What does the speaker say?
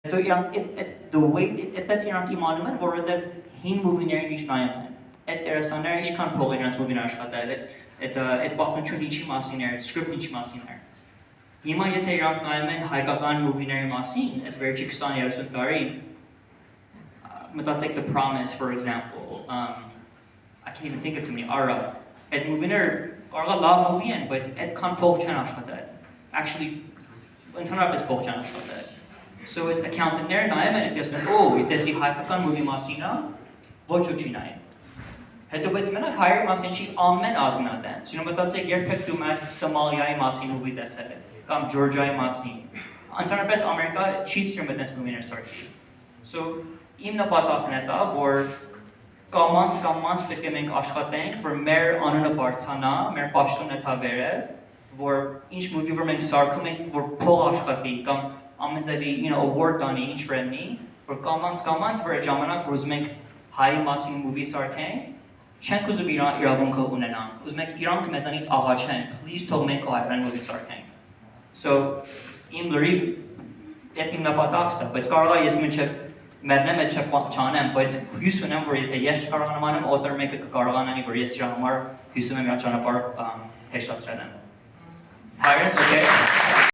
Հետո իրանք the way այդպես իրանք իմանում են, որովհետև հին մուվիներին ինչ նայում են։ Այդ դերասանները ինչքան փող իրենց մուվին աշխատել, այդ պատմությունը ինչի մասին էր, script ինչի մասին էր։ Հիմա եթե իրանք նայում են հայկական մուվիների մասին, այս վերջի 20-30 տարի, մտածեք The Promise, for example, I can't even think of too many, Ara, այդ մուվիները կարող է լավ մուվի են, բայց այդքան փող չեն աշխատել։ Actually, ընդհանրապես փող չեն աշխատել։ So as accountant-ները նայում են, դեսնում, դեսի հայկական մուվի մասին է, ոչ ու չի նայում։ Հետո բայց մենակ հայերի մասին չի ամեն ազգնադեն։ Սյունը մտածեք երբեք դու մեկ Սոմալիայի մասին մուվի տեսել կամ Ջորջիայի մասին։ Ընդհանրապես Ամերիկա չի սիրում այդպես մուվիներ սարքի։ So իմ նպատակն է դա, որ կամանց պետք է մենք աշխատենք, որ մեր անունը բարձրանա, մեր պաշտոնը թա վերև, որ ինչ մուվի որ մենք սարքում ենք, որ փող աշխատի կամ ամեն ձևի, award տանի, ինչ վրենի, որ կամանց որ այդ ժամանակ որ ուզում ենք հայի մասին մուվի սարքենք, չենք ուզում իրավունքը ունենանք, ուզում ենք իրանք մեզանից աղաչեն, please թող մենք հայերեն մուվի սարքենք։ So իմ լրիվ այդ իմ նպատակն է, բայց կարող է ես մինչև մեռնեմ այդ չանեմ, բայց հույս ունեմ, որ եթե ես չկարողանամ անեմ, օտար մեկը կկարողանանի, որ ես իր համար հույս ունեմ իր ճանապարհը հեշտացրել եմ։ Հայերենս, okay?